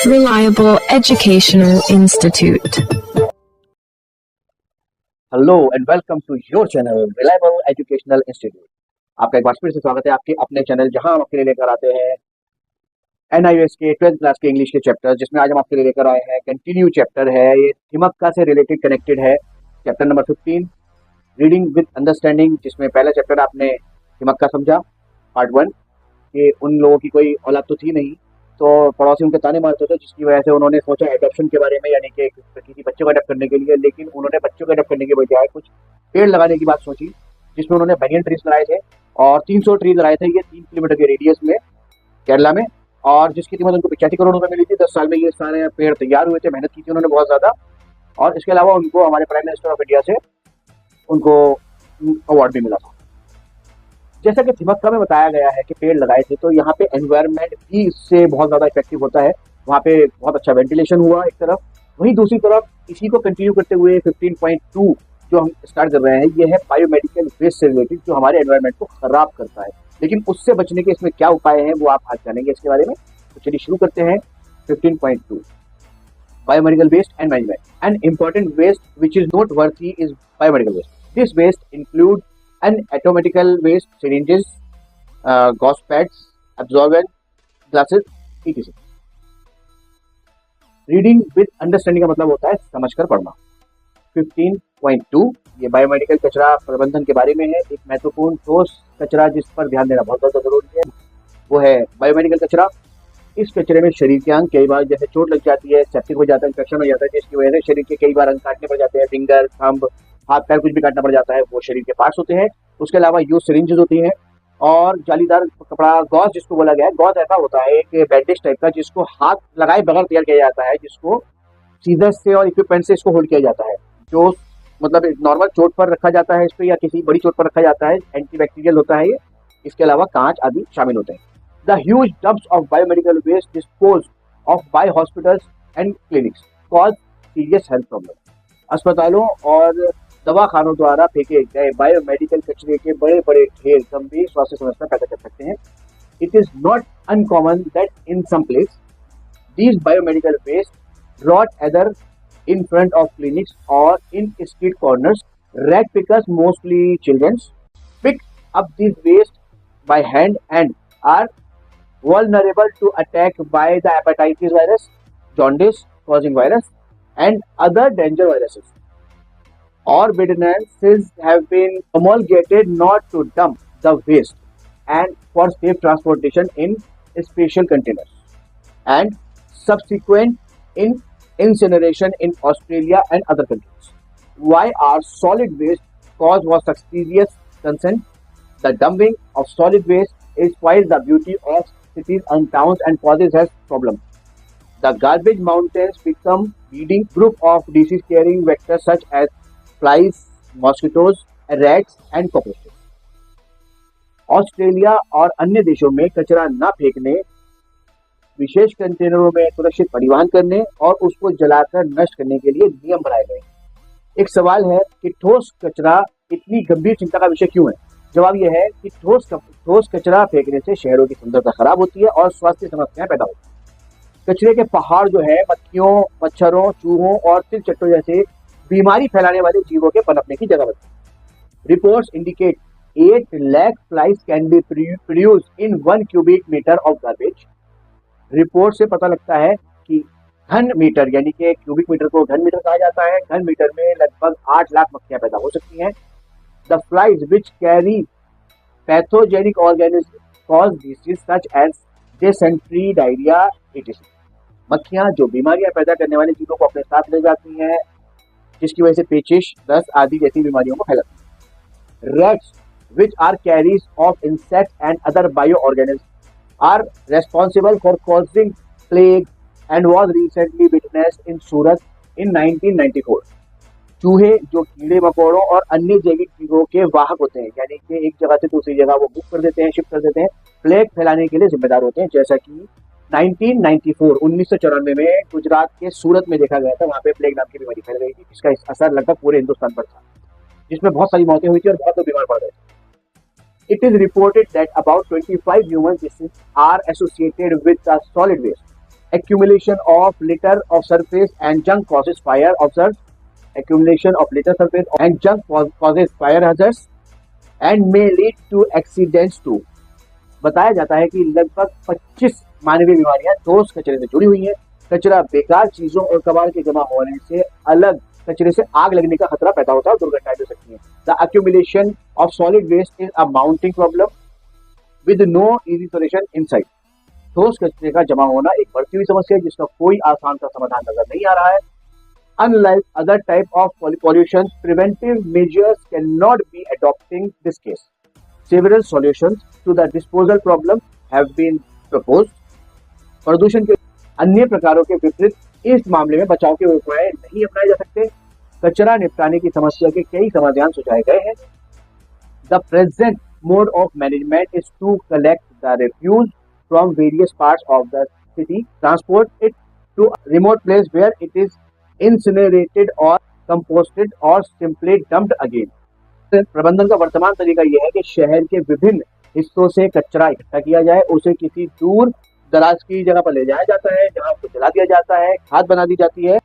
Reliable Educational Institute. Hello and welcome to your channel reliable educational institute. आपका एक बार फिर से स्वागत है आपके अपने चैनल, जहां हम आपके लिए लेकर आते हैं NIOS के 12th क्लास के इंग्लिश के चैप्टर, जिसमें आज हम आपके लिए लेकर आए हैं कंटिन्यू चैप्टर है। ये थिमक्का से रिलेटेड कनेक्टेड है। Chapter number 15 reading with understanding, जिसमें पहला चैप्टर आपने थिमक्का समझा पार्ट 1 कि उन लोगों की कोई औलाद तो थी नहीं, तो पड़ोसी उनके ताने मारते थे, जिसकी वजह से उन्होंने सोचा एडॉप्शन के बारे में, यानी कि किसी बच्चे को अडॉप्ट करने के लिए। लेकिन उन्होंने बच्चों को अडॉप्ट करने के बजाय कुछ पेड़ लगाने की बात सोची, जिसमें उन्होंने बनियन ट्रीज लगाए थे और 300 ट्रीज लगाए थे ये 3 किलोमीटर के रेडियस में केरला में, और जिसकी कीमत उनको 85 करोड़ रुपए मिली थी। 10 साल में ये सारे पेड़ तैयार हुए थे, मेहनत की थी उन्होंने बहुत ज़्यादा। और इसके अलावा उनको हमारे प्राइम मिनिस्टर ऑफ इंडिया से उनको अवार्ड भी मिला था। जैसा कि थिमक्का में बताया गया है कि पेड़ लगाए थे, तो यहाँ पे एनवायरनमेंट भी इससे बहुत ज़्यादा इफेक्टिव होता है। वहाँ पे बहुत अच्छा वेंटिलेशन हुआ एक तरफ, वहीं दूसरी तरफ इसी को कंटिन्यू करते हुए 15.2 जो हम स्टार्ट कर रहे हैं, ये है बायोमेडिकल वेस्ट से रिलेटेड, जो हमारे एनवायरनमेंट को खराब करता है। लेकिन उससे बचने के इसमें क्या उपाय हैं, वो आप आज जानेंगे इसके बारे में। तो चलिए शुरू करते हैं। 15.2 biomedical waste and management. An important waste which is note worthy is biomedical waste. This waste include anatomical waste, syringes, gauze pads, absorbent glasses, etc. Reading with understanding का मतलब होता है समझकर पढ़ना। 15.2 ये बायोमेडिकल कचरा प्रबंधन के बारे में है। एक महत्वपूर्ण ठोस कचरा जिस पर ध्यान देना बहुत ज़्यादा जरूरी है, वो है बायोमेडिकल कचरा। इस कचरे में शरीर के अंग, कई बार जैसे चोट लग जाती है, सेप्टिक हो जाता है, इन्फेक्शन हो जाता है, जिसकी वजह से शरीर के कई बार अंग काटने पड़ जाते हैं, फिंगर, थंब, हाथ पैर कुछ भी काटना पड़ जाता है, वो शरीर के पार्ट्स होते हैं। उसके अलावा यूज सिरिंजेस होती हैं और जालीदार कपड़ा, गॉज जिसको बोला गया है। गॉज ऐसा होता है एक बैंडेज टाइप का, जिसको हाथ लगाए बगैर तैयार किया जाता है, जिसको सीजर्स से और इक्विपमेंट से इसको होल्ड किया जाता है। जो मतलब नॉर्मल चोट पर रखा जाता है इस पर, या किसी बड़ी चोट पर रखा जाता है। एंटीबैक्टीरियल होता है ये। इसके अलावा कांच आदि शामिल होते हैं। The huge dumps of biomedical waste dispose of by hospitals and clinics cause serious health problem. अस्पतालों और दवाखानों द्वारा फेंके गए बायोमेडिकल कचरे के बड़े बड़े ढेर गंभीर स्वास्थ्य समस्या पैदा कर सकते हैं। It is not uncommon that in some place these biomedical waste rot either in front of clinics or in street corners. Rat pickers, mostly children, pick up these waste by hand and are vulnerable to attack by the hepatitis virus, jaundice causing virus, and other danger viruses. Ordinances have been promulgated not to dump the waste and for safe transportation in special containers and subsequent incineration in Australia and other countries. Why are solid waste cause was serious concern? The dumping of solid waste spoils the beauty of cities and towns and causes health problems. The garbage mountains become breeding group of disease-carrying vectors such as flies, mosquitoes, rats and cockroaches. Australia और अन्य देशों में कचरा न फेंकने, विशेष कंटेनरों में सुरक्षित परिवहन करने और उसको जलाकर नष्ट करने के लिए नियम बनाए गए। एक सवाल है कि ठोस कचरा इतनी गंभीर चिंता का विषय क्यों है। जवाब यह है कि ठोस कचरा फेंकने से शहरों की सुंदरता खराब होती है और स्वास्थ्य समस्याएं पैदा होती है। कचरे के पहाड़ जो है मक्खियों, मच्छरों, चूहों और तिलचट्टों जैसे बीमारी फैलाने वाले जीवों के पनपने की जगह बनती है। Reports indicate 8 lakh flies can be produced in 1 cubic meter of garbage. Report से पता लगता है कि घन मीटर, यानी कि क्यूबिक मीटर को घन मीटर कहा जाता है, घन मीटर में लगभग 8 लाख मक्खियां पैदा हो सकती हैं। The flies which carry pathogenic organism cause disease such as dysentery, diarrhoea, etc. मक्खियां जो बीमारियां पैदा करने वाले जीवों को अपने साथ ले जाती हैं, जिसकी वजह से पेचिश, दस्त आदि जैसी बीमारियों को फैलाती हैं। Rats which are carriers of insects and other bio organism are responsible for causing plague and was recently witnessed in Surat in 1994. चूहे जो कीड़े मकोड़ों और अन्य जैविक जीवों के वाहक होते हैं, यानी कि एक जगह से दूसरी जगह वो मूव कर देते हैं, शिफ्ट कर देते हैं, प्लेग फैलाने के लिए जिम्मेदार होते हैं। जैसा कि 1994 में गुजरात के सूरत में देखा गया था, वहाँ पे प्लेग नाम की बीमारी फैल गई थी, जिसका असर लगभग पूरे हिंदुस्तान पर था, जिसमें बहुत सारी मौतें हुई थी और बहुत लोग बीमार पड़ गए थे। It is reported that about 25 human diseases are associated with the solid waste. accumulation of litter of surface and junk causes fire. Observe, accumulation of litter surface and junk causes fire hazards and may lead to accidents too. बताया जाता है कि लगभग 25 मानवीय बीमारियां ठोस कचरे से जुड़ी हुई हैं। कचरा बेकार चीजों और कबाड़ के जमा होने से अलग कचरे से आग लगने का खतरा पैदा होता है और दुर्घटनाएं हो सकती हैं। The accumulation of solid waste is a mounting problem with no easy solution in sight. ठोस कचरे का जमा होना एक बढ़ती हुई समस्या है जिसका कोई आसान सा समाधान नजर नहीं आ रहा है। Unlike other type of pollution, preventive measures cannot be adopted in this case. Several solutions to the disposal problem have been proposed. प्रदूषण के अन्य प्रकारों के विपरीत इस मामले में बचाव के उपाय नहीं अपनाए जा सकते। कचरा निपटाने की समस्या के कई समाधान सुझाए गए हैं। The present mode of management is to collect the refuse from various parts of the city, transport it to a remote place where it is incinerated or composted or simply dumped again. प्रबंधन का वर्तमान तरीका यह है कि शहर के विभिन्न हिस्सों से कचरा इकट्ठा किया जाए, उसे किसी दूर दराज की जगह पर ले जाया जाता है जहां उसको जला दिया जाता है, खाद बना दी जाती है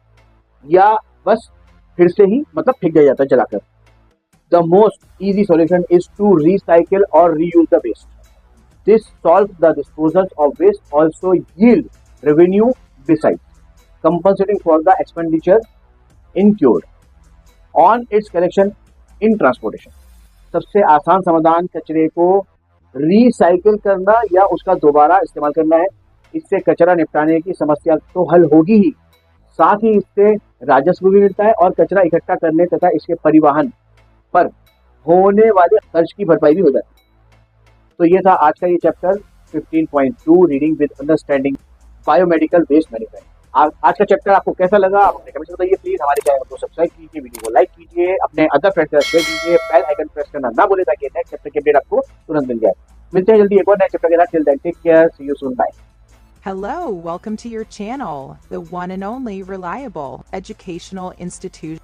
या बस फिर से ही मतलब फेंक दिया जाता है जलाकर। The most easy solution is to recycle or reuse the waste. This solves the disposal of waste, also yield revenue besides compensating for the expenditure incurred on its collection in transportation. सबसे आसान समाधान कचरे को recycle करना या उसका दोबारा इस्तेमाल करना है। इससे कचरा निपटाने की समस्या तो हल होगी ही, साथ ही इससे राजस्व भी मिलता है और कचरा इकट्ठा करने तथा इसके परिवहन पर होने वाले खर्च की भरपाई भी हो जाती है। तो ये था आज का ये chapter 15.2 reading with understanding biomedical waste management. आज का चैप्टर आपको कैसा लगा आप अपने कमेंट में बताइए। प्लीज हमारे चैनल को सब्सक्राइब कीजिए, वीडियो को लाइक कीजिए, अपने अदर फ्रेंड्स के साथ शेयर कीजिए, बेल आइकन प्रेस करना ना भूलें ताकि नेक्स्ट चैप्टर की अपडेट आपको तुरंत मिल जाए। मिलते हैं जल्दी एक और नए चैप्टर के साथ। Till then take care, see you soon, bye. Hello, welcome to your channel, the one and only reliable educational institution.